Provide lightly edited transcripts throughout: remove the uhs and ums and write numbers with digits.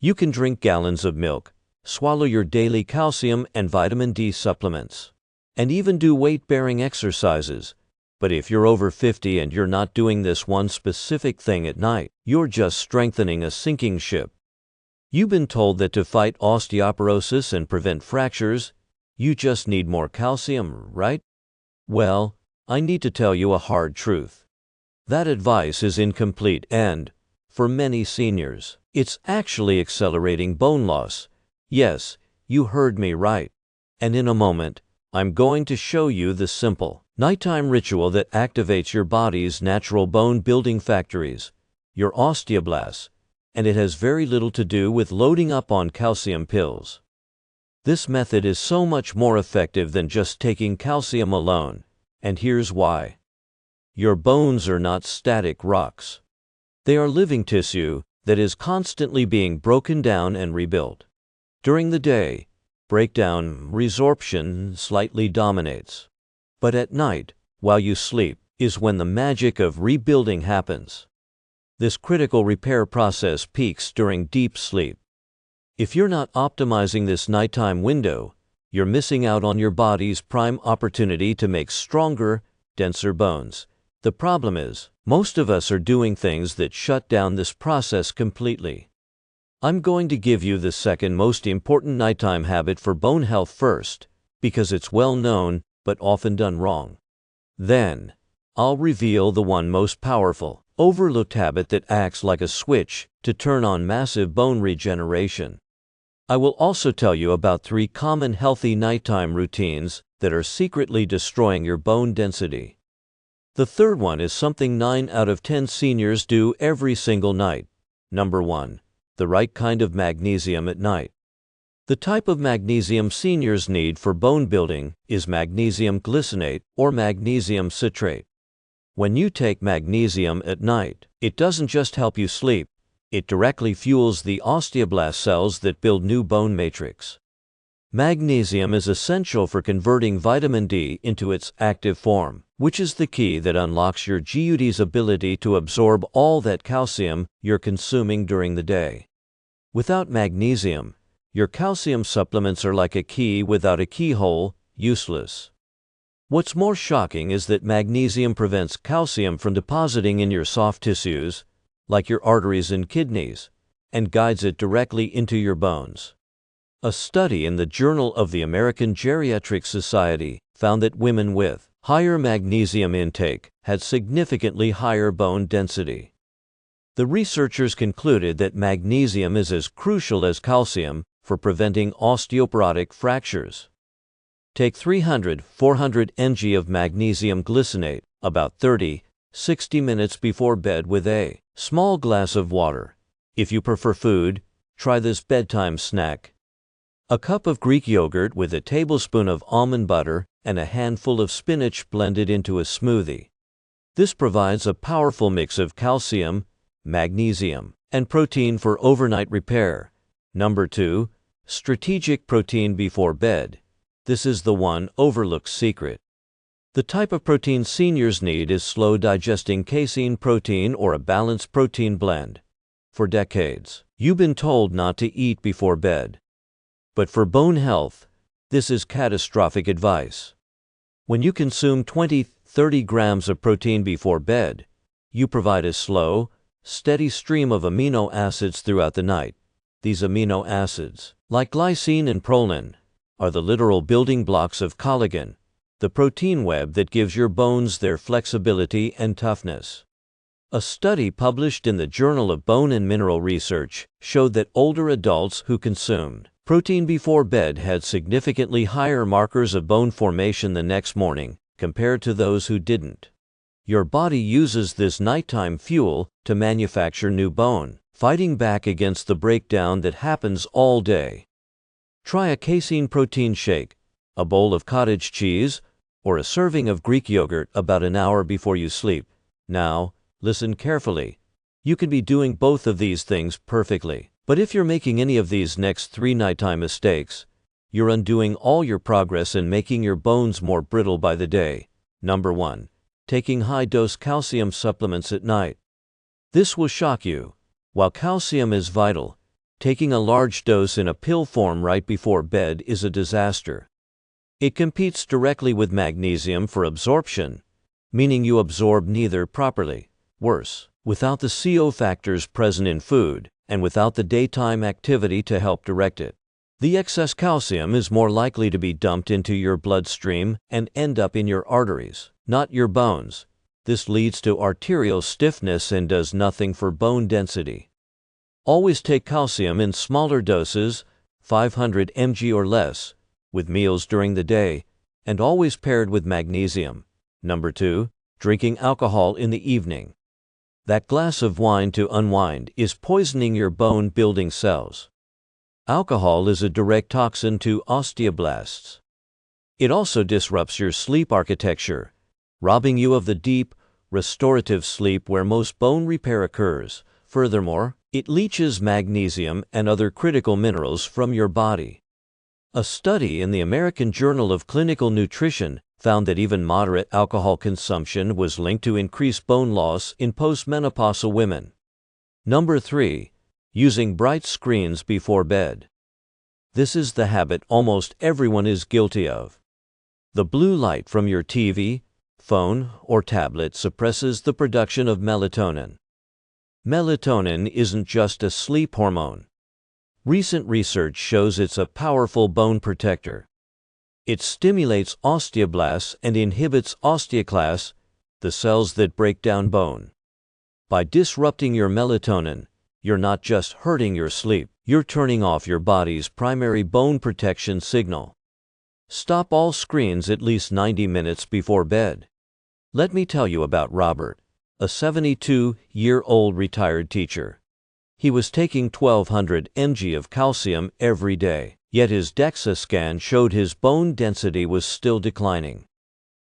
You can drink gallons of milk, swallow your daily calcium and vitamin D supplements, and even do weight-bearing exercises. But if you're over 50 and you're not doing this one specific thing at night, you're just strengthening a sinking ship. You've been told that to fight osteoporosis and prevent fractures, you just need more calcium, right? Well, I need to tell you a hard truth. That advice is incomplete and, for many seniors, it's actually accelerating bone loss. Yes, you heard me right. And in a moment, I'm going to show you the simple, nighttime ritual that activates your body's natural bone-building factories, your osteoblasts, and it has very little to do with loading up on calcium pills. This method is so much more effective than just taking calcium alone, and here's why. Your bones are not static rocks. They are living tissue that is constantly being broken down and rebuilt. During the day, breakdown, resorption slightly dominates. But at night, while you sleep, is when the magic of rebuilding happens. This critical repair process peaks during deep sleep. If you're not optimizing this nighttime window, you're missing out on your body's prime opportunity to make stronger, denser bones. The problem is, most of us are doing things that shut down this process completely. I'm going to give you the second most important nighttime habit for bone health first, because it's well known but often done wrong. Then, I'll reveal the one most powerful, overlooked habit that acts like a switch to turn on massive bone regeneration. I will also tell you about 3 common healthy nighttime routines that are secretly destroying your bone density. The third one is something 9 out of 10 seniors do every single night. Number 1. The right kind of magnesium at night. The type of magnesium seniors need for bone building is magnesium glycinate or magnesium citrate. When you take magnesium at night, it doesn't just help you sleep, it directly fuels the osteoblast cells that build new bone matrix. Magnesium is essential for converting vitamin D into its active form, which is the key that unlocks your GUD's ability to absorb all that calcium you're consuming during the day. Without magnesium, your calcium supplements are like a key without a keyhole, useless. What's more shocking is that magnesium prevents calcium from depositing in your soft tissues, like your arteries and kidneys, and guides it directly into your bones. A study in the Journal of the American Geriatric Society found that women with higher magnesium intake had significantly higher bone density. The researchers concluded that magnesium is as crucial as calcium for preventing osteoporotic fractures. Take 300-400 ng of magnesium glycinate, about 30-60 minutes before bed with a small glass of water. If you prefer food, try this bedtime snack. A cup of Greek yogurt with a tablespoon of almond butter and a handful of spinach blended into a smoothie. This provides a powerful mix of calcium, magnesium, and protein for overnight repair. Number 2. Strategic protein before bed. This is the one overlooked secret. The type of protein seniors need is slow-digesting casein protein or a balanced protein blend. For decades, you've been told not to eat before bed. But for bone health, this is catastrophic advice. When you consume 20-30 grams of protein before bed, you provide a slow, steady stream of amino acids throughout the night. These amino acids, like glycine and proline, are the literal building blocks of collagen, the protein web that gives your bones their flexibility and toughness. A study published in the Journal of Bone and Mineral Research showed that older adults who consumed protein before bed had significantly higher markers of bone formation the next morning compared to those who didn't. Your body uses this nighttime fuel to manufacture new bone, fighting back against the breakdown that happens all day. Try a casein protein shake, a bowl of cottage cheese, or a serving of Greek yogurt about an hour before you sleep. Now, listen carefully. You can be doing both of these things perfectly, but if you're making any of these next 3 nighttime mistakes, you're undoing all your progress and making your bones more brittle by the day. Number 1. Taking high-dose calcium supplements at night. This will shock you. While calcium is vital, Taking a large dose in a pill form right before bed is a disaster. It competes directly with magnesium for absorption, meaning you absorb neither properly. Worse, without the CO factors present in food, and without the daytime activity to help direct it. The excess calcium is more likely to be dumped into your bloodstream and end up in your arteries, not your bones. This leads to arterial stiffness and does nothing for bone density. Always take calcium in smaller doses, 500 mg or less, with meals during the day, and always paired with magnesium. Number 2, drinking alcohol in the evening. That glass of wine to unwind is poisoning your bone-building cells. Alcohol is a direct toxin to osteoblasts. It also disrupts your sleep architecture, robbing you of the deep, restorative sleep where most bone repair occurs. Furthermore, it leaches magnesium and other critical minerals from your body. A study in the American Journal of Clinical Nutrition found that even moderate alcohol consumption was linked to increased bone loss in postmenopausal women. Number 3, using bright screens before bed. This is the habit almost everyone is guilty of. The blue light from your TV, phone, or tablet suppresses the production of melatonin. Melatonin isn't just a sleep hormone. Recent research shows it's a powerful bone protector. It stimulates osteoblasts and inhibits osteoclasts, the cells that break down bone. By disrupting your melatonin, you're not just hurting your sleep, you're turning off your body's primary bone protection signal. Stop all screens at least 90 minutes before bed. Let me tell you about Robert, a 72-year-old retired teacher. He was taking 1,200 mg of calcium every day, yet his DEXA scan showed his bone density was still declining.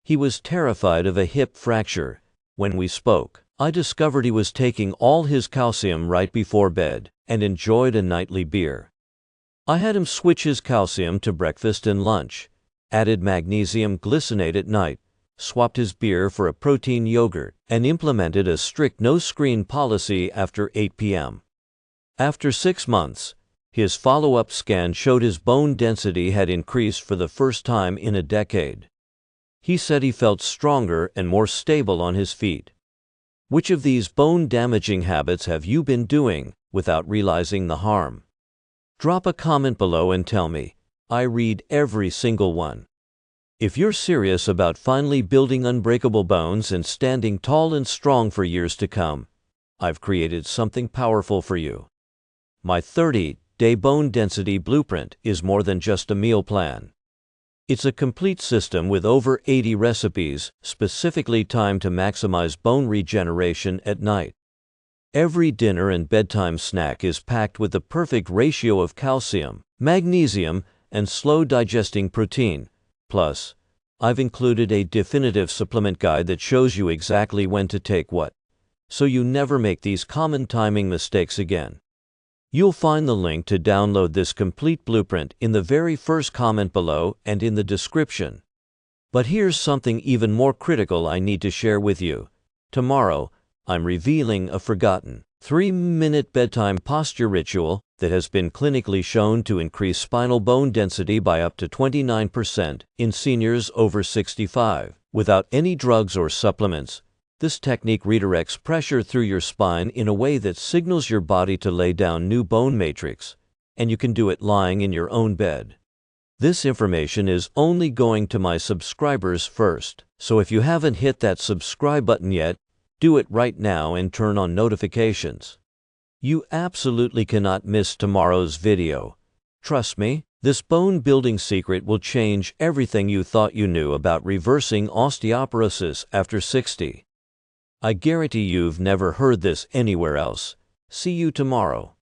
He was terrified of a hip fracture. When we spoke, I discovered he was taking all his calcium right before bed and enjoyed a nightly beer. I had him switch his calcium to breakfast and lunch, added magnesium glycinate at night, swapped his beer for a protein yogurt, and implemented a strict no-screen policy after 8 p.m. After 6 months, his follow-up scan showed his bone density had increased for the first time in a decade. He said he felt stronger and more stable on his feet. Which of these bone-damaging habits have you been doing without realizing the harm? Drop a comment below and tell me. I read every single one. If you're serious about finally building unbreakable bones and standing tall and strong for years to come, I've created something powerful for you. My 30-day bone density blueprint is more than just a meal plan. It's a complete system with over 80 recipes specifically timed to maximize bone regeneration at night. Every dinner and bedtime snack is packed with the perfect ratio of calcium, magnesium, and slow-digesting protein. Plus, I've included a definitive supplement guide that shows you exactly when to take what, so you never make these common timing mistakes again. You'll find the link to download this complete blueprint in the very first comment below and in the description. But here's something even more critical I need to share with you. Tomorrow, I'm revealing a forgotten 3-minute bedtime posture ritual that has been clinically shown to increase spinal bone density by up to 29% in seniors over 65. Without any drugs or supplements, this technique redirects pressure through your spine in a way that signals your body to lay down new bone matrix, and you can do it lying in your own bed. This information is only going to my subscribers first, so if you haven't hit that subscribe button yet, do it right now and turn on notifications. You absolutely cannot miss tomorrow's video. Trust me, this bone-building secret will change everything you thought you knew about reversing osteoporosis after 60. I guarantee you've never heard this anywhere else. See you tomorrow.